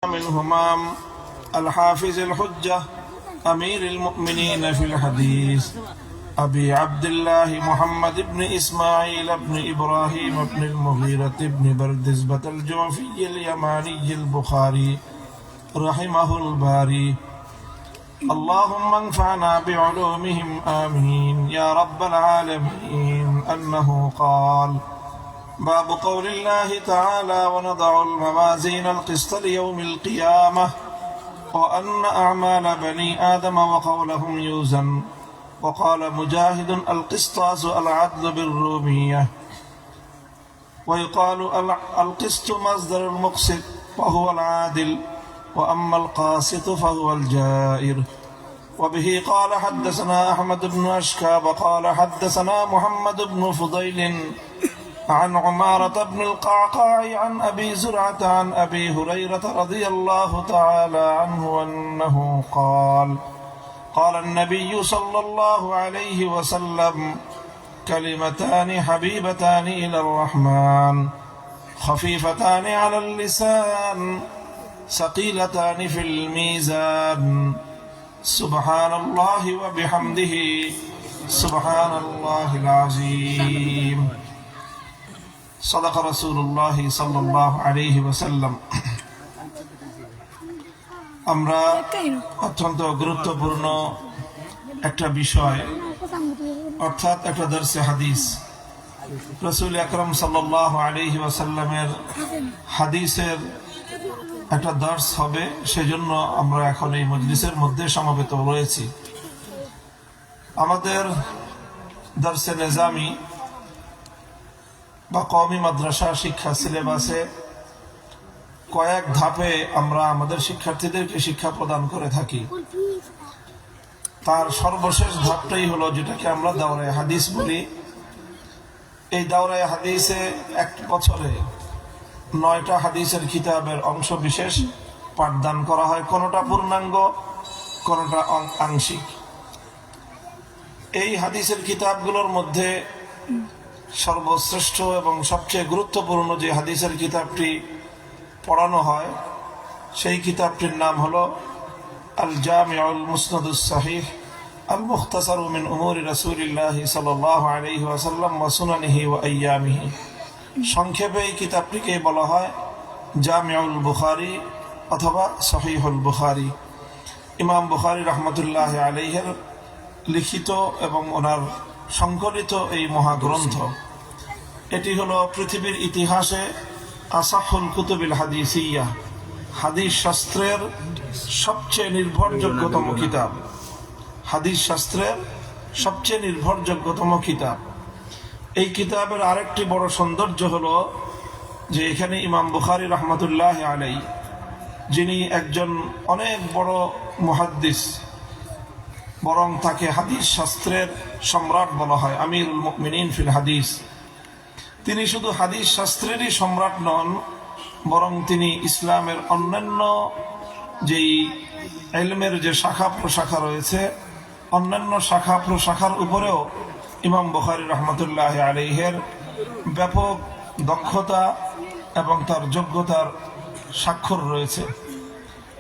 منهما الحافظ الحجة أمير المؤمنين في الحديث أبي عبد الله محمد بن إسماعيل بن إبراهيم بن المغيرة بن بردزبة الجعفي اليماني البخاري رحمه الباري. اللهم انفعنا بعلومهم آمين يا رب العالمين. أنه قال: باب قول الله تعالى: ونضع الموازين القسط ليوم القيامة وأن أعمال بني آدم وقولهم يوزن. وقال مجاهد: القسطاس العدل بالرومية. ويقال القسط مصدر المقسط وهو العادل، وأما القاسط فهو الجائر. وبه قال حدثنا أحمد بن أشكاب قال حدثنا محمد بن فضيل عن عمارة بن القعقاع عن أبي زرعة عن أبي هريرة رضي الله تعالى عنه أنه قال: قال النبي صلى الله عليه وسلم: كلمتان حبيبتان إلى الرحمن خفيفتان على اللسان ثقيلتان في الميزان سبحان الله وبحمده سبحان الله العظيم صدق رسول الله صلى الله عليه وسلم। আমরা অত্যন্ত গুরুত্বপূর্ণ একটা বিষয় অর্থাৎ একটা দর্সে হাদিস, রাসূল আকরাম সাল্লাল্লাহু আলাইহি ওয়াসাল্লামের হাদিসের একটা দর্স হবে, সেজন্য আমরা এখন এই মজলিসের মধ্যে সমবেত রয়েছি। আমাদের দর্সে নিজামি বা কওমি মাদ্রাসা শিক্ষা সিলেবাসে কয়েক ধাপে আমরা আমাদের শিক্ষার্থীদেরকে শিক্ষা প্রদান করে থাকি। তার সর্বশেষ ধাপটাই হলো যেটাকে আমরা দাওরায়ে হাদিস বলি। এই দাওরায়ে হাদিসে এক বছরে 9টা হাদিসের কিতাবের অংশ বিশেষ পাঠদান করা হয়, কোনোটা পূর্ণাঙ্গ, কোনোটা আংশিক। এই হাদিসের কিতাবগুলোর মধ্যে সর্বশ্রেষ্ঠ এবং সবচেয়ে গুরুত্বপূর্ণ যে হাদিসের কিতাবটি পড়ানো হয় সেই কিতাবটির নাম হলো আল জামিউল মুসনাদুস সহিহ আল মুখতাসারু মিন উমুরি রাসূলিল্লাহ সাল্লাল্লাহু আলাইহি ওয়াসাল্লাম ওয়া সুনানিহি ওয়া আইয়ামিহি। সংক্ষেপে এই কিতাবটিকে বলা হয় জামিউল বুখারী অথবা সহিহুল বুখারী। ইমাম বুখারী রাহমাতুল্লাহি আলাইহির লিখিত এবং ওনার সংকলিত এই মহাগ্রন্থ, এটি হলো পৃথিবীর ইতিহাসে আসাহুল কুতুবিল হাদিসিয়া, হাদিস শাস্ত্রের সবচেয়ে নির্ভরযোগ্যতম কিতাব। হাদিস শাস্ত্রের সবচেয়ে নির্ভরযোগ্যতম কিতাব। এই কিতাবের আরেকটি বড় সৌন্দর্য হলো যে এখানে ইমাম বুখারী রাহমাতুল্লাহি আলাইহি, যিনি একজন অনেক বড় মুহাদ্দিস, বরং তাকে হাদিস শাস্ত্রের সম্রাট বলা হয়, আমিরুল মুমিনিন ফিল হাদিস। তিনি শুধু হাদিস শাস্ত্রেরই সম্রাট নন, বরং তিনি ইসলামের অন্যান্য যেই ইলমের যে শাখা প্রশাখা রয়েছে, অন্যান্য শাখা প্রশাখার উপরেও ইমাম বুখারী রাহমাতুল্লাহি আলাইহির ব্যাপক দক্ষতা এবং তার যোগ্যতার স্বাক্ষর রয়েছে।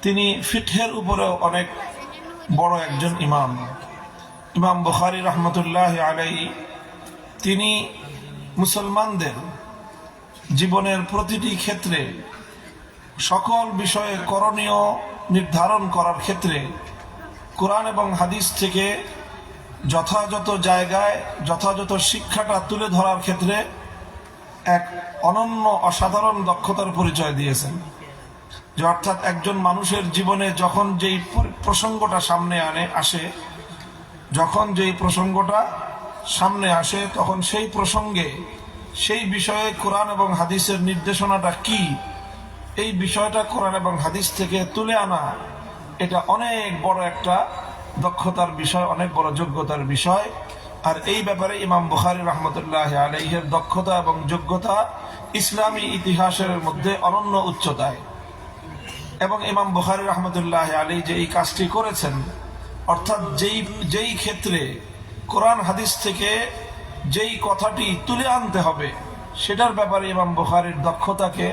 তিনি ফিকহের উপরেও অনেক বড় একজন ইমাম। ইমাম বুখারী রাহমাতুল্লাহি আলাইহি তিনি মুসলমানদের জীবনের প্রতিটি ক্ষেত্রে সকল বিষয়ে করণীয় নির্ধারণ করার ক্ষেত্রে কোরআন এবং হাদিস থেকে যথাযথ জায়গায় যথাযথ শিক্ষাটা তুলে ধরার ক্ষেত্রে এক অনন্য অসাধারণ দক্ষতার পরিচয় দিয়েছেন। যে অর্থাৎ একজন মানুষের জীবনে যখন যেই প্রসঙ্গটা সামনে আসে তখন সেই প্রসঙ্গে সেই বিষয়ে কোরআন এবং হাদিসের নির্দেশনাটা কি, এই বিষয়টা কোরআন এবং হাদিস থেকে তুলে আনা, এটা অনেক বড় একটা দক্ষতার বিষয়, অনেক বড় যোগ্যতার বিষয়। আর এই ব্যাপারে ইমাম বুখারী রাহমাতুল্লাহি আলাইহির দক্ষতা এবং যোগ্যতা ইসলামী ইতিহাসের মধ্যে অনন্য উচ্চতায়। এবং ইমাম বুখারী রাহমাতুল্লাহি আলাইহি যে এই কাজটি করেছেন, অর্থাৎ যেই ক্ষেত্রে কোরআন হাদিস থেকে যেই কথাটি তুলে আনতে হবে সেটার ব্যাপারে ইমাম বুখারীর দক্ষতাকে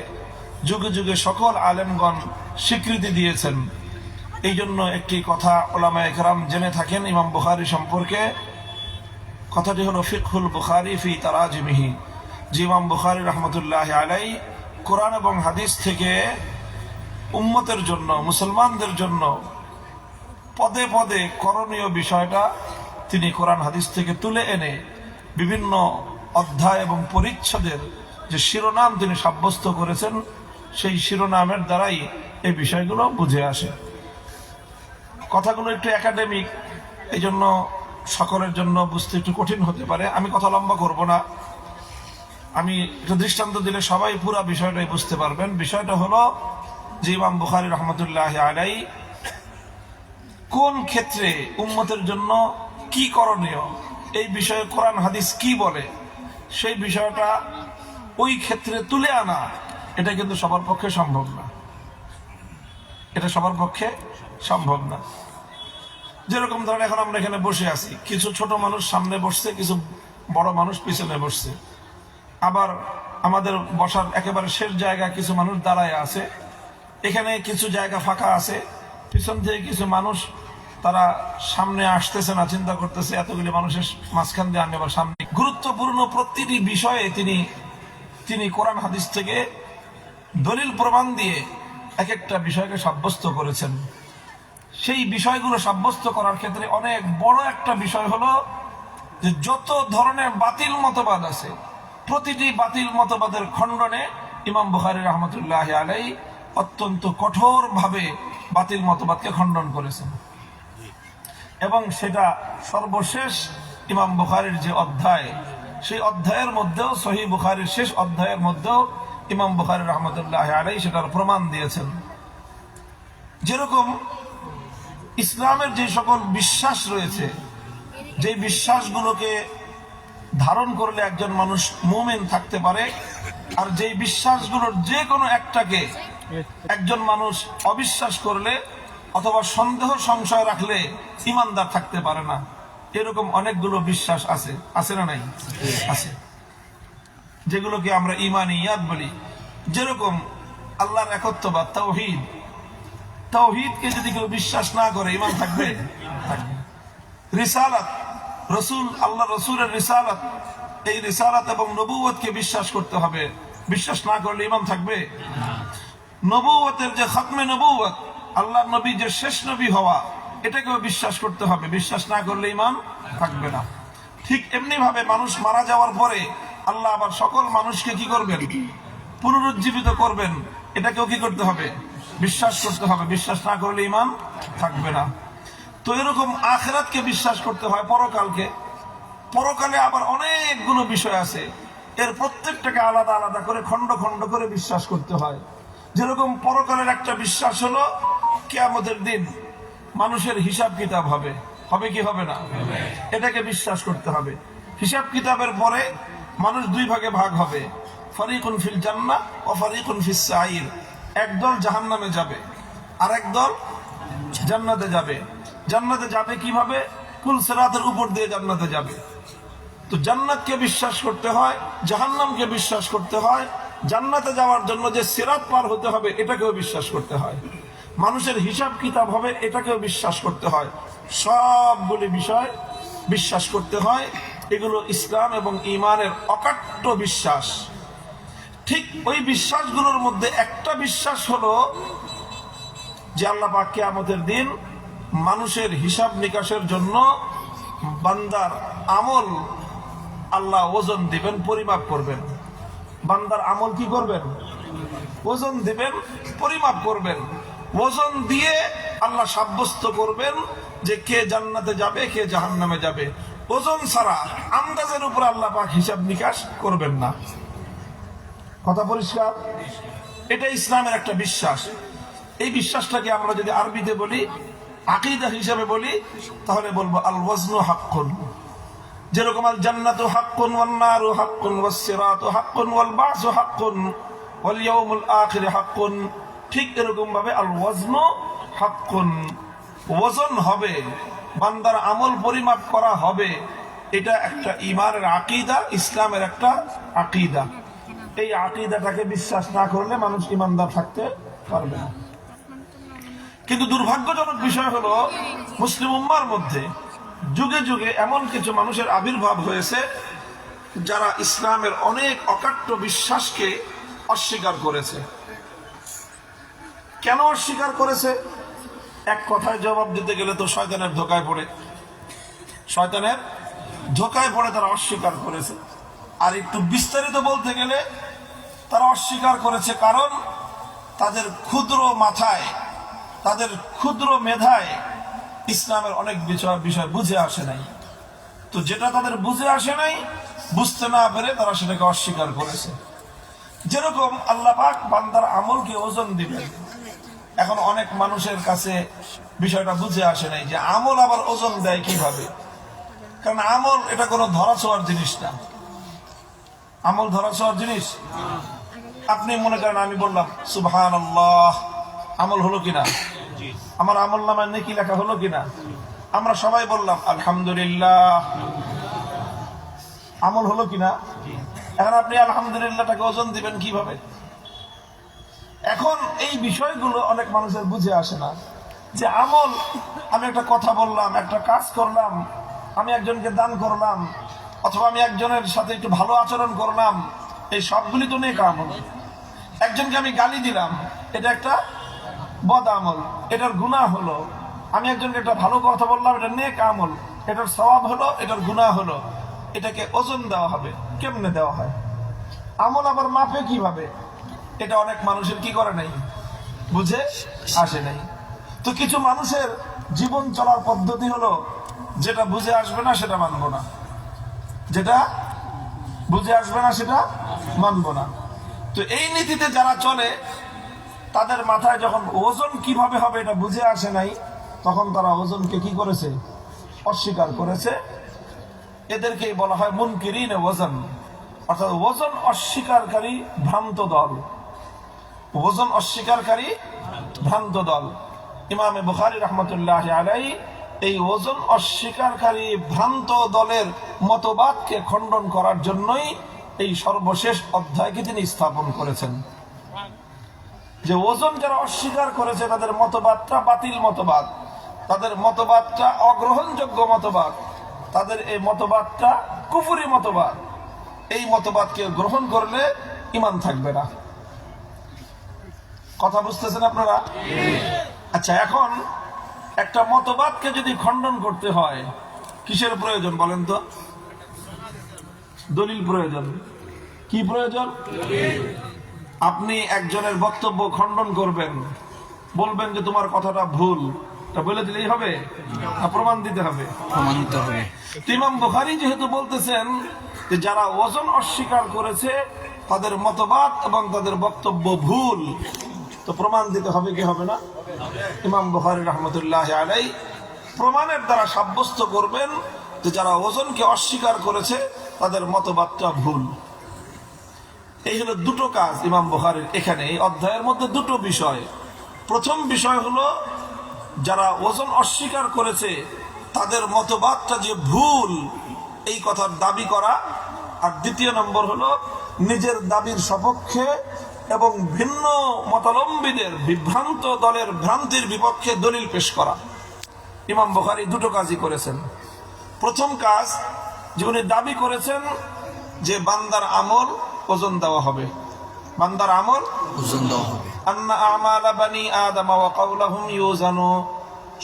যুগে যুগে সকল আলেমগণ স্বীকৃতি দিয়েছেন। এই জন্য একটি কথা উলামায়ে কেরাম জেনে থাকেন ইমাম বুখারী সম্পর্কে, কথাটি হলো ফিকহুল বুখারী ফি তারাজিমিহি, যে ইমাম বুখারী রাহমাতুল্লাহি আলাইহি কোরআন এবং হাদিস থেকে উম্মতের জন্য, মুসলমানদের জন্য পদে পদে করণীয় বিষয়টা তিনি কোরআন হাদিস থেকে তুলে এনে বিভিন্ন অধ্যায় এবং পরিচ্ছেদের যে শিরোনাম তিনি সাব্যস্ত করেছেন, সেই শিরোনামের দ্বারাই এই বিষয়গুলো বুঝে আসে। কথাগুলো একটু একাডেমিক, এই জন্য সকলের জন্য বুঝতে একটু কঠিন হতে পারে। আমি কথা লম্বা করব না, আমি একটু দৃষ্টান্ত দিলে সবাই পুরো বিষয়টাই বুঝতে পারবেন। বিষয়টা হলো যে ইমাম বুখারী রাহমাতুল্লাহি আলাইহি কোন ক্ষেত্রে উম্মতের জন্য কি করণীয়, এই বিষয়ে কোরআন হাদিস কি বলে, সেই বিষয়টা ওই ক্ষেত্রে তুলে আনা, এটা কিন্তু সবার পক্ষে সম্ভব না। এটা সবার পক্ষে সম্ভব না। যেরকম ধরেন এখন আমরা এখানে বসে আছি, কিছু ছোট মানুষ সামনে বসছে, কিছু বড় মানুষ পিছনে বসছে, আবার আমাদের বসার একেবারে শেষ জায়গা কিছু মানুষ দাঁড়ায় আছে, এখানে কিছু জায়গা ফাঁকা আছে, পিছন থেকে কিছু মানুষ তারা সামনে আসতেছে না, চিন্তা করতেছে এতগুলি মানুষের মাঝখান দিয়ে আমি আবার সামনে। গুরুত্বপূর্ণ প্রতিটি বিষয়ে তিনি কোরআন হাদিস থেকে দলিল প্রমাণ দিয়ে এক একটা বিষয়কে সাব্যস্ত করেছেন। সেই বিষয়গুলো সাব্যস্ত করার ক্ষেত্রে অনেক বড় একটা বিষয় হলো যে যত ধরনের বাতিল মতবাদ আছে, প্রতিটি বাতিল মতবাদের খণ্ডনে ইমাম বুখারী রাহমাতুল্লাহি আলাইহি অত্যন্ত কঠোরভাবে বাতিল মতবাদকে খণ্ডন করেছেন। এবং সেটা সর্বশেষ ইমাম বুখারীর যে অধ্যায়, সেই অধ্যায়ের মধ্যেও, সহিহ বুখারীর শেষ অধ্যায়ের মধ্যেও ইমাম বুখারী রাহমাতুল্লাহি আলাইহি সেটার প্রমাণ দিয়েছেন। যেরকম ইসলামের যে সকল বিশ্বাস রয়েছে, যে বিশ্বাসগুলোকে ধারণ করলে একজন মানুষ মুমিন থাকতে পারে, আর যে বিশ্বাসগুলোর যে কোনো একটাকে একজন মানুষ অবিশ্বাস করলে অথবা সন্দেহ সংশয় রাখলে ঈমানদার থাকতে পারে না, এরকম অনেকগুলো বিশ্বাস আছে। আছে না নাই? আছে, যেগুলোকে আমরা ঈমানিয়াত বলি। যেরকম আল্লাহর একত্ববাদ, তাওহীদ। তাওহীদকে যদি কেউ বিশ্বাস না করে ঈমান থাকবে? থাকবে। রিসালাত, রসুল, আল্লাহ রসুলের রিসালাত, এই রিসালাত এবং নবুয়তকে বিশ্বাস করতে হবে। বিশ্বাস না করলে ঈমান থাকবে? নবুয়তের যে খতমে নবুয়ত, আল্লাহর নবী যে শেষ নবী হওয়া, এটাকেও বিশ্বাস করতে হবে। বিশ্বাস না করলে ঈমান থাকবে না। ঠিক এমনি ভাবে মানুষ মারা যাওয়ার পরে আল্লাহ আবার সকল মানুষকে কি করবেন? পুনরুজ্জীবিত করবেন। এটাকেও কি করতে হবে? বিশ্বাস করতে হবে। বিশ্বাস না করলে ঈমান থাকবে না। তো এরকম আখিরাতকে বিশ্বাস করতে হয়, পরকালকে। পরকালে আবার অনেকগুলো বিষয় আছে, এর প্রত্যেকটাকে আলাদা আলাদা করে খণ্ড খণ্ড করে বিশ্বাস করতে হয়। যেরকম পরকালের একটা বিশ্বাস হলো কিয়ামতের দিন মানুষের হিসাব কিতাব হবে। হবে কি হবে না? এটাকে বিশ্বাস করতে হবে। হিসাব কিতাবের পরে মানুষ দুই ভাগে ভাগ হবে, ফারিকুন ফিল জান্নাহ ওয়া ফারিকুন ফিস সাঈর। একদল জাহান্নামে যাবে, আর একদল জান্নাতে যাবে। জান্নাতে যাবে কিভাবে? কুল সিরাতের উপর দিয়ে জান্নাতে যাবে। তো জান্নাতকে বিশ্বাস করতে হয়, জাহান্নামকে বিশ্বাস করতে হয়। জান্নাতে যাওয়ার জন্য যে সিরাত পার হতে হবে, এটাকেও বিশ্বাস করতে হয়। মানুষের হিসাব কিতাব হবে, এটাকেও বিশ্বাস করতে হয়। সবগুলি বিষয় বিশ্বাস করতে হয়। এগুলো ইসলাম এবং ঈমানের অকাট্য বিশ্বাস। ঠিক ওই বিশ্বাসগুলোর মধ্যে একটা বিশ্বাস হলো যে আল্লাহ পাক কিয়ামতের দিন মানুষের হিসাব নিকাশের জন্য বান্দার আমল আল্লাহ ওজন দিবেন, পরিমাপ করবেন। বান্দার আমল কি করবেন? ওজন দিবেন, পরিমাপ করবেন। ওজন দিয়ে আল্লাহ সাব্যস্ত করবেন যে কে জান্নাতে যাবে, কে জাহান্নামে যাবে। ওজন ছাড়া আন্দাজের উপর আল্লাহ পাক হিসাব নিকাশ করবেন না। কথা পরিষ্কার? এটা ইসলামের একটা বিশ্বাস। এই বিশ্বাসটাকে আমরা যদি আরবিতে বলি, আকীদা হিসাবে বলি, তাহলে বলবো আল ওয়াজনু হাক্কুন। যেরকম আল জান্নাতু হাক্কুন ওয়ান নারু হাক্কুন ওয়াস সিরাতু হাক্কুন ওয়াল বাসু হাক্কুন ওয়াল ইয়াউমুল আখির হাক্কুন, ঠিক এরকম ভাবে আল ওয়াজনু হাক্কুন, ওজন হবে, বান্দার আমল পরিমাপ করা হবে। এটা একটা ঈমানের আকীদা, ইসলামের একটা আকীদা। এই আকীদাটাকে বিশ্বাস না করলে মানুষ ঈমানদার থাকতে পারবে না। কিন্তু দুর্ভাগ্যজনক বিষয় হলো মুসলিম উম্মার মধ্যে যুগে যুগে এমন কিছু মানুষের আবির্ভাব হয়েছে যারা ইসলামের অনেক অকাট্য বিশ্বাসকে অস্বীকার করেছে। কেন অস্বীকার করেছে? এক কথায় জবাব দিতে গেলে তো শয়তানের ধোকায় পড়ে, শয়তানের ধোকায় পড়ে তারা অস্বীকার করেছে। আর একটু বিস্তারিত বলতে গেলে তারা অস্বীকার করেছে কারণ তাদের ক্ষুদ্র মাথায়, তাদের ক্ষুদ্র মেধায় ইসলামের অনেক বিষয় বুঝে আসে নাই। তো যেটা তাদের বুঝে আসে নাই, বুঝতে না পেরে তারা সেটাকে অস্বীকার করেছে। যেরকম আল্লাহ পাক বান্দার আমলকে ওজন দিবেন, এখন অনেক মানুষের কাছে বিষয়টা বুঝে আসে নাই যে আমল আবার ওজন দেয় কিভাবে। কারণ আমল এটা কোনো ধরাছোঁয়ার জিনিস না। আমল ধরাছোঁয়ার জিনিস? আপনি মনে করেন আমি বললাম সুবহানাল্লাহ, আমল হলো কিনা? আমার আমল নামায় নেকি লেখা হলো কিনা? আমরা সবাই বললাম আলহামদুলিল্লাহ, আমল হলো কিনা? এখন আপনি আলহামদুলিল্লাহটাকে ওজন দিবেন কিভাবে? এখন এই বিষয়গুলো অনেক মানুষের বুঝে আসে না যে আমল, আমি একটা কথা বললাম, একটা কাজ করলাম, আমি একজনকে দান করলাম, অথবা আমি একজনের সাথে একটু ভালো আচরণ করলাম, এই সবগুলি তো নেক আমল। একজনকে আমি গালি দিলাম, এটা একটা বদ আমল, এটার গুনাহ হলো। আমি একজনকে একটা ভালো কথা বললাম, এটা নেক আমল, এটার সওয়াব হলো, এটার গুনাহ হলো। এটাকে ওজন দেওয়া হবে। কেমনে দেওয়া হয়? আমল আবার মাপে কিভাবে? এটা অনেক মানুষের কি করে নাই, বুঝে আসে নাই। তো কিছু মানুষের জীবন চলার পদ্ধতি হলো যেটা বুঝে আসবে না সেটা মানবো না, যেটা বুঝে আসবে না সেটা মানবো না। তো এই নীতিতে যারা চলে তাদের মাথায় যখন ওজন কিভাবে হবে এটা বুঝে আসে নাই, তখন তারা ওজনকে কি করেছে? অস্বীকার করেছে। এদেরকেই বলা হয় মুনকিরিন ওজন, অর্থাৎ ওজন অস্বীকারী ভ্রান্ত দল। ওজন অস্বীকারী ভ্রান্ত দল। ইমামে বুখারী রাহমাতুল্লাহ আলাইহি এই ওজন অস্বীকারী ভ্রান্ত দলের মতবাদকে খণ্ডন করার জন্যই এই সর্বশেষ অধ্যায়কে তিনি স্থাপন করেছেন। যে ওজন যারা অস্বীকার করেছে তাদের মতবাদটা বাতিল মতবাদ, তাদের মতবাদটা অগ্রহণযোগ্য মতবাদ, তাদের এই মতবাদটা কুফরি মতবাদ। এই মতবাদকে গ্রহণ করলে ঈমান থাকবে না। কথা বুঝতেছেন আপনারা? আচ্ছা, এখন একটা মতবাদকে যদি খণ্ডন করতে হয় কিসের প্রয়োজন বলেন তো? দলিল প্রয়োজন। কি প্রয়োজন? আপনি একজনের বক্তব্য খণ্ডন করবেন, বলবেন যে তোমার কথাটা ভুল, তা বলে দিলেই হবে না প্রমাণ দিতে হবে? প্রমাণিত হবে। ইমাম বুখারী যেহেতু বলতেছেন যে যারা ওজন অস্বীকার করেছে তাদের মতবাদ এবং তাদের বক্তব্য ভুল, তো প্রমাণ দিতে হবে কি হবে না? ইমাম বুখারী রাহমাতুল্লাহ আলাইহি প্রমাণের দ্বারা সাব্যস্ত করবেন যে যারা ওজনকে অস্বীকার করেছে তাদের মতবাদটা ভুল। এই হলো দুটো কাজ ইমাম বুখারীর এখানে এই অধ্যায়ের মধ্যে, দুটো বিষয়। প্রথম বিষয় হলো যারা ওজন অস্বীকার করেছে তাদের মতবাদটা যে ভুল এই কথার দাবি করা, আর দ্বিতীয় নম্বর হলো নিজের দাবির সপক্ষে এবং ভিন্ন মতাবলম্বীদের বিভ্রান্ত দলের ভ্রান্তির বিপক্ষে দলিল পেশ করা। ইমাম বুখারী দুটো কাজই করেছেন। প্রথম কাজ যে উনি দাবি করেছেন যে বান্দার আমল ওজন দেওয়া হবে, বান্দার আমল ওজন দেওয়া হবে। আন্না আমালা বানি আদম ওয়া কাওলাহুম ইউজানু,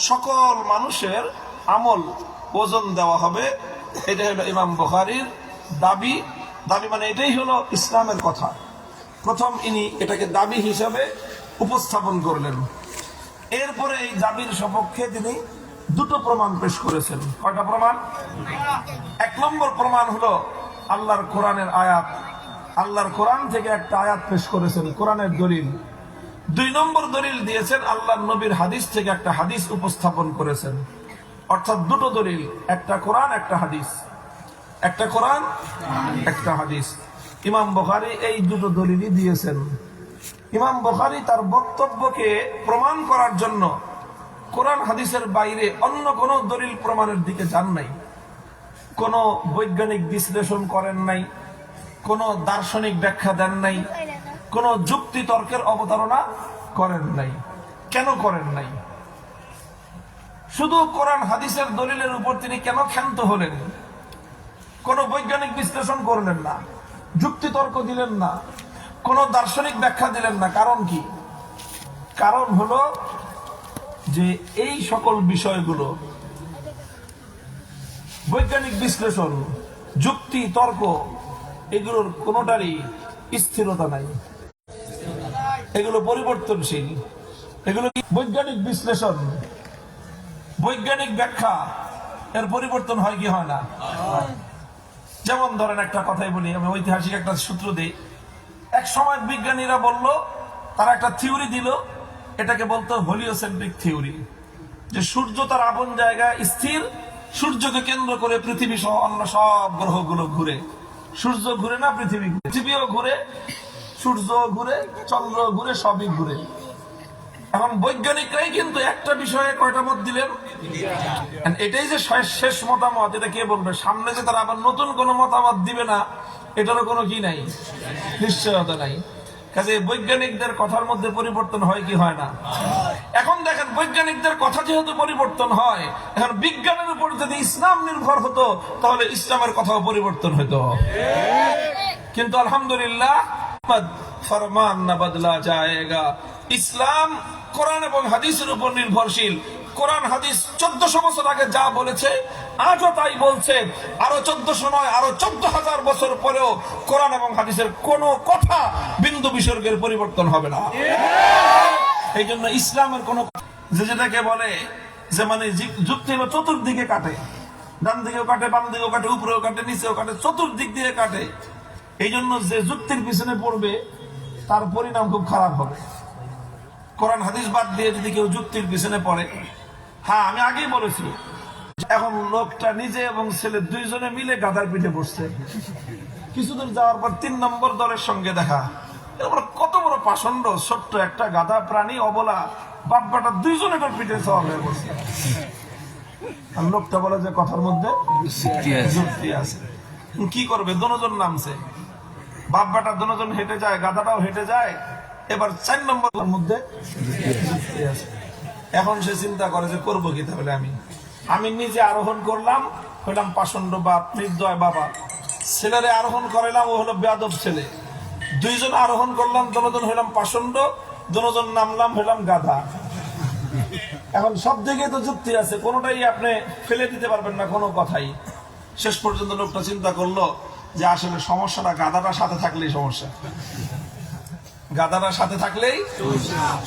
সকল মানুষের আমল ওজন দেওয়া হবে। এটা হলো ইমাম বুখারীর দাবি। দাবি মানে এটাই হলো ইসলামের কথা। প্রথম ইনি এটাকে দাবি হিসাবে উপস্থাপন করলেন। এরপরে এই দাবির সপক্ষে তিনি দুটো প্রমাণ পেশ করেছেন। কয়টা প্রমাণ? এক নম্বর প্রমাণ হলো আল্লাহর কোরআনের আয়াত, আল্লাহর কোরআন থেকে একটা আয়াত পেশ করেছেন, কোরআনের দলিল। দুই নম্বর দলিল দিয়েছেন আল্লাহর নবীর হাদিস থেকে একটা হাদিস উপস্থাপন করেছেন। অর্থাৎ দুটো দলিল, একটা কোরআন একটা হাদিস, একটা কোরআন একটা হাদিস। ইমাম বুখারী এই দুটো দলিলই দিয়েছেন। ইমাম বুখারী তার বক্তব্যকে প্রমাণ করার জন্য কোরআন হাদিসের বাইরে অন্য কোন দলিল প্রমাণের দিকে যান নাই, কোন বৈজ্ঞানিক বিশ্লেষণ করেন নাই, কোন দার্শনিক ব্যাখ্যা দেন নাই, কোন যুক্তি তর্কের অবতারণা করেন নাই। কেন করেন নাই? শুধু কোরআন হাদিসের দলিলের উপর তিনি কেন ক্ষান্ত হলেন? কোন বৈজ্ঞানিক বিশ্লেষণ করলেন না, যুক্তি তর্ক দিলেন না, কোন দার্শনিক ব্যাখ্যা দিলেন না। কারণ কি? কারণ হলো যে এই সকল বিষয়গুলো বৈজ্ঞানিক বিশ্লেষণ, যুক্তি তর্ক, এগুলোর কোনোটারই স্থিরতা নাই, এগুলো পরিবর্তনশীল। এগুলো কি বৈজ্ঞানিক বিশ্লেষণ, বৈজ্ঞানিক ব্যাখ্যা, এর পরিবর্তন হয় কি হয় না? যেমন ধরেন একটা কথাই বলি, আমি ঐতিহাসিক একটা সূত্র দিই। এক সময় বিজ্ঞানীরা বলল, তারা একটা থিওরি দিল, এটাকে বলতো হেলিওসেন্ট্রিক থিওরি, যে সূর্য তার আপন জায়গায় স্থির, সূর্যকে কেন্দ্র করে পৃথিবী সহ অন্য সব গ্রহগুলো ঘুরে। সূর্য ঘুরে না, পৃথিবী ঘুরে। পৃথিবীও ঘুরে, সূর্য ঘুরে, চন্দ্র ঘুরে, সবই ঘুরে। এখন বৈজ্ঞানিকরাই কিন্তু একটা বিষয়ে কয়টা মত দিলেন? এটাই যে শেষ মতামত, এটা কে বলবে? সামনে যে তারা আবার নতুন কোন মতামত দিবে না, এটারও কোনো কি নাই, নিশ্চয়তা নাই। কাজে বৈজ্ঞানিকদের কথার মধ্যে পরিবর্তন হয় কি হয় না? এখন দেখেন, বৈজ্ঞানিকদের কথা যেহেতু পরিবর্তন হয়, এখন বিজ্ঞানের উপর যদি ইসলাম নির্ভর হতো, তাহলে ইসলামের কথাও পরিবর্তন হতো। কিন্তু আলহামদুলিল্লাহ, ফরমান না বদলা যায়গা। ইসলাম কোরআন এবং হাদিসের উপর নির্ভরশীল। কোরআন হাদিস 1400 বছর আগে যা বলেছে, আজও তাই বলছে। আরো 1400 নয়, আরো 14,000 বছর পরেও কোরআন এবং হাদিসের কোনো কথা বিন্দু বিসর্গের পরিবর্তন হবে না। এই জন্য ইসলামের কোন, যেটাকে বলে যে মানে যুক্তি হলো চতুর্দিকে কাটে, ডান দিকেও কাটে, বাম দিকেও কাটে, উপরেও কাটে, নিচেও কাটে, চতুর্দিক দিয়ে কাটে। এই জন্য যে যুক্তির পিছনে পড়বে, তার পরিণাম খুব খারাপ হবে। কোরআন হাদিস বাদ দিয়ে যদি কেউ যুক্তির পিছনে পড়ে, হ্যাঁ আমি আগেই বলেছি, এখন লোকটা নিজে এবং ছেলে দুইজনে মিলে গাধার পিঠে বসছে। কিছুদূর যাওয়ার পর 3 নম্বর দলের সঙ্গে দেখা। এরপর কত বড় পাষণ্ড, ছোট্ট একটা গাধা প্রাণী, অবলা, বাপ বেটা দুইজনে তার পিঠে সওয়ার হয়ে বসছে। আর লোকটা বলে যে কথার মধ্যে যুক্তি আছে। কি করবে? দুজন নামছে, বাপ বেটা দুজন হেঁটে যায়, গাধাটাও হেঁটে যায়। এবার 4 নম্বর মধ্যে যুক্তি আছে। এখন সে চিন্তা করে যে করবো কি? তাহলে আমি নিজে আরোহণ করলাম, হইলাম পাষণ্ড বাপ, নির্দয় বাবা। ছেলেরে আরোহণ করাইলাম, ও হলো বেয়াদব ছেলে। দুইজন আরোহণ করলাম, দুজন হইলাম পাষণ্ড, দুজন নামলাম, হইলাম গাধা। এখন সব দিকে তো যুক্তি আছে, কোনোটাই আপনি ফেলে দিতে পারবেন না কোনো কথাই। শেষ পর্যন্ত লোকটা চিন্তা করলো যে আসলে সমস্যাটা গাধাটার সাথে থাকলেই সমস্যা, গাধাটার সাথে থাকলেই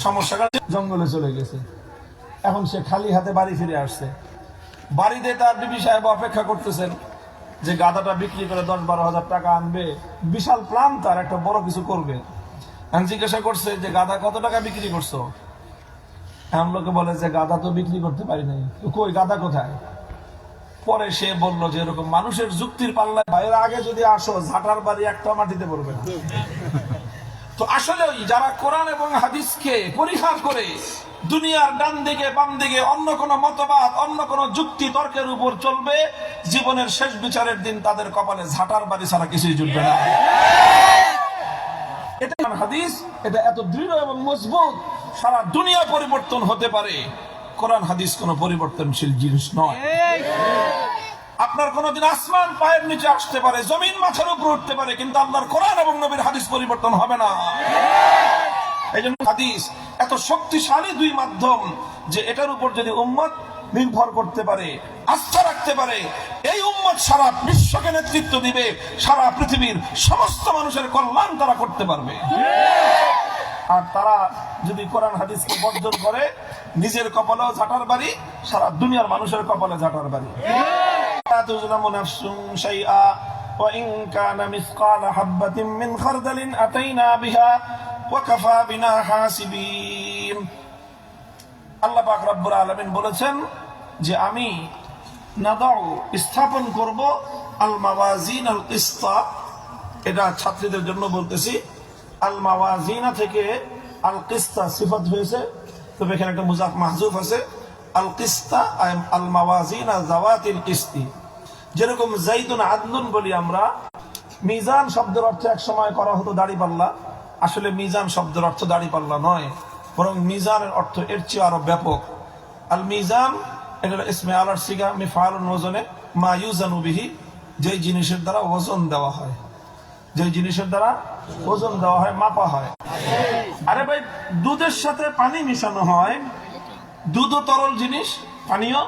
সমস্যাটা। জঙ্গলে চলে গেছে। এখন সে খালি হাতে বাড়ি ফিরে আসছে। বাড়িতে তার বিবি সাহেব অপেক্ষা করতেছেন যে গাধাটা বিক্রি করে 10-12 হাজার টাকা আনবে, বিশাল প্ল্যান, তার একটা বড় কিছু করবে। এখন জিজ্ঞাসা করছে যে গাধা কত টাকা বিক্রি করছো? এমন লোকে বলে যে গাধা তো বিক্রি করতে পারি নাই। কই গাধা কোথায়? পরে সে বলল যে এরকম মানুষের যুক্তির পাল্লায় এর আগে যদি আসো, ঝাঁটার বাড়ি একটা মাটিতে পড়বে না। তো আসলে যারা কোরআন এবং হাদিসকে পরিহার করে দুনিয়ার ডান দিকে বাম দিকে অন্য কোন মতবাদ, অন্য কোন যুক্তি তর্কের উপর চলবে, জীবনের শেষ বিচারের দিন তাদের কপালে ঝাঁটার বাড়ি ছাড়া কিছুই জুটবে না। এটা হাদিস, এটা এত দৃঢ় এবং মজবুত, সারা দুনিয়া পরিবর্তন হতে পারে। কোরআন হাদিস কোন পরিবর্তনশীল জিনিস নয়। আপনার কোনদিন আসমান পায়ের নিচে আসতে পারে, জমিন মাথার উপর উঠতে পারে, কিন্তু আল্লাহর কোরআন এবং নবীর হাদিস পরিবর্তন হবে না। এই জন্য হাদিস এত শক্তিশালী দুই মাধ্যম যে এটার উপর যদি উম্মত নির্ভর করতে পারে, আস্থা রাখতে পারে, এই উম্মত সারা বিশ্বকে নেতৃত্ব দিবে, সারা পৃথিবীর সমস্ত মানুষের কল্যাণ তারা করতে পারবে। আর তারা যদি কোরআন হাদিসকে বর্জন করে, নিজের কপালেও ঝাঁটার বাড়ি, সারা দুনিয়ার মানুষের কপালে ঝাঁটার বাড়ি। তুজলামু নাফসুন শাইআ ওয়া ইন কানা মিসকালা হাববাতিন মিন খারদালিন আতাইনা বিহা ওয়া কাফা বিনা হাসিবিন। আল্লাহ পাক রব্বুল আলামিন বলেছেন যে আমি নাদাউ স্থাপন করব আল মাওয়াজিন আল কিসতা। এটা ছাত্রীদের জন্য বলতেছি। আল মাওয়াজিনা থেকে আল কিসতা সিফাত হয়েছে, তবে এখানে একটা মুজাফ মাহজুফ আছে। আল কিসতা আল মাওয়াজিনা যাওয়াতিল কিসতি। যেরকম যাইদুন আদলুন বলি আমরা, মিজান শব্দের অর্থ এক সময় করা হতো দাড়িপাল্লা। আসলে মিজান শব্দের অর্থ দাড়িপাল্লা নয়, বরং মিজানের অর্থ এর চেয়ে আরো ব্যাপক। আল মিজান এটা ইসমে আলার সিগা মিফআলুন ওজনে মা ইউজানু বিহি, যেই জিনিসের দ্বারা ওজন দেওয়া হয়, যেই জিনিসের দ্বারা ওজন দেওয়া হয়, মাপা হয়। আরে ভাই, দুধের সাথে পানি মিশানো হয়, দুধও তরল জিনিস, পানিও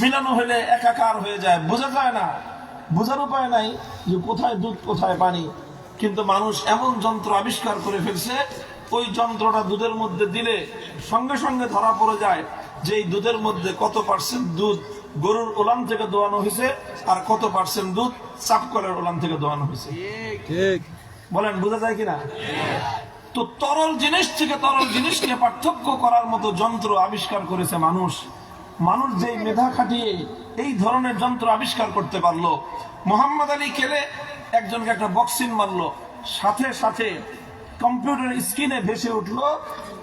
মিলানো হলে একাকার হয়ে যায়, বোঝা যায় না, বোঝার উপায় নাই যে কোথায় দুধ কোথায় পানি। কিন্তু মানুষ এমন যন্ত্র আবিষ্কার করে ফেলছে, ওই যন্ত্রটা দুধের মধ্যে দিলে সঙ্গে সঙ্গে ধরা পড়ে যায় যে এই দুধের মধ্যে কত পার্সেন্ট দুধ গরুর ওলান থেকে দোয়ানো হয়েছে আর কত পার্সেন্ট দুধ চাপকলের ওলান থেকে দোয়ানো হয়েছে। বলেন বোঝা যায় কিনা? তো তরল জিনিস থেকে তরল জিনিসকে পার্থক্য করার মতো যন্ত্র আবিষ্কার করেছে মানুষ। মানুষ যেই মেধা খাটিয়ে এই ধরনের যন্ত্র আবিষ্কার করতে পারলো। মোহাম্মদ আলী খেলে একজনকে একটা বক্সিং মারলো, সাথে সাথে কম্পিউটার স্ক্রিনে ভেসে উঠলো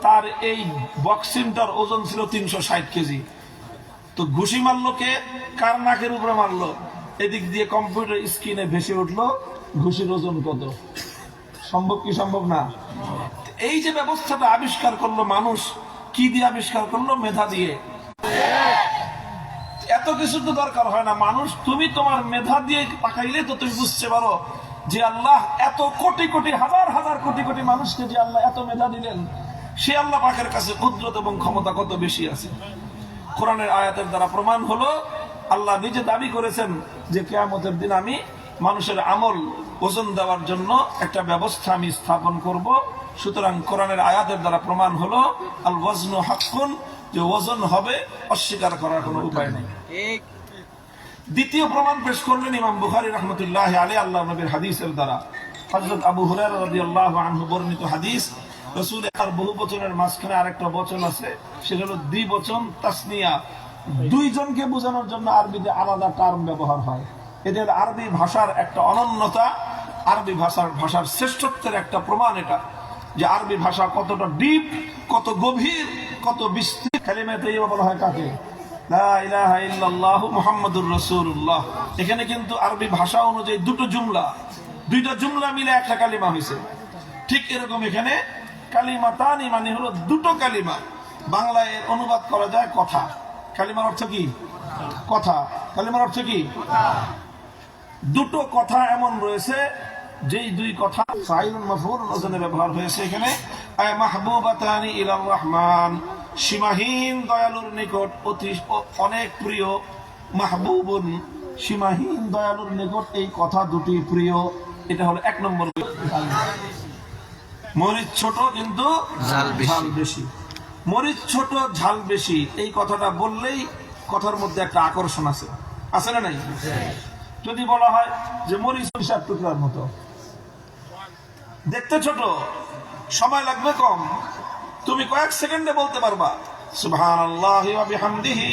তার এই বক্সিংটার ওজন ছিল 360 কেজি। তো ঘুষি মারলো কে? কার নাকের উপরে মারলো, এদিক দিয়ে কম্পিউটার স্ক্রিনে ভেসে উঠলো ঘুষির ওজন কত। সম্ভব কি সম্ভব না? এই যে ব্যবস্থাটা আবিষ্কার করলো মানুষ, কি দিয়ে আবিষ্কার করলো? মেধা দিয়ে। এত কিছু তো দরকার হয় না মানুষ, তুমি তোমার মেধা দিয়ে পাকাইলে তো তুমি বুঝতে পারো যে আল্লাহ এত কোটি কোটি হাজার হাজার কোটি কোটি মানুষকে যে আল্লাহ এত মেধা দিলেন, সে আল্লাহ পাকের কাছে কুদরত এবং ক্ষমতা কত বেশি আছে। কোরআনের আয়াতের দ্বারা প্রমাণ হলো, আল্লাহ নিজে দাবি করেছেন যে কিয়ামতের দিন আমি মানুষের আমল ওজন দেওয়ার জন্য একটা ব্যবস্থা আমি স্থাপন করব। সুতরাং কোরআনের আয়াতের দ্বারা প্রমাণ হলো আল ওয়াজনু হাক্কুন, যে ওজন হবে, অস্বীকার করার কোনো উপায় নেই। দ্বিতীয় প্রমাণ পেশ করলেন ইমাম বুখারী রাহমাতুল্লাহি আলাইহি আল্লাহ নবীর হাদিসের দ্বারা। হযরত আবু হুরায়রা রাদিয়াল্লাহু আনহু বর্ণিত হাদিস, রাসূলের আর বহু বচনের মাঝখানে আরেকটা বচন আছে, সেটা হলো দ্বিবচন তাসনিয়া। দুইজনকে বোঝানোর জন্য আরবিতে আলাদা টার্ম ব্যবহার হয়। এদের আরবি ভাষার একটা অনন্যতা, আরবি ভাষার শ্রেষ্ঠত্বের একটা প্রমাণ এটা, যে আরবি ভাষা কতটা ডিপ, কত গভীর, কত বিস্তৃত। কালিমা তাইয়্যিবা বলা হয় কাকে? লা ইলাহা ইল্লাল্লাহু মুহাম্মাদুর রাসূলুল্লাহ। এখানে কিন্তু আরবি ভাষা অনুযায়ী দুইটা জুমলা মিলে একটা কালিমা হয়েছে। ঠিক এরকম এখানে কালিমাতানি মানে হলো দুটো কালিমা। বাংলায় এর অনুবাদ করা যায় কথা। কালিমার অর্থ কি? কথা। কালিমার অর্থ কি? দুটো কথা এমন রয়েছে যেই দুই কথা ফাইলুন মাফউলুন ওজনে ব্যবহার হয়েছে এখানে। আয় মাহবুবাতানি ইলার রহমান, সীমাহীন দয়ালুর নিকট অতি অনেক প্রিয়। মাহবুবুন, সীমাহীন দয়ালুর নিকট এই কথা দুটি প্রিয়। এটা হলো এক নম্বর। মরিচ ছোট কিন্তু ঝাল বেশি। মরিচ ছোট ঝাল বেশি, এই কথাটা বললেই কথার মধ্যে একটা আকর্ষণ আছে, আছে না নাই? যদি বলা হয় যে মরিচ বিশাল টুকরার মতো, দেখতে ছোট, সময় লাগবে কম, তুমি কয়েক সেকেন্ডে বলতে পারবা সুবহানাল্লাহি ওয়া বিহামদিহি।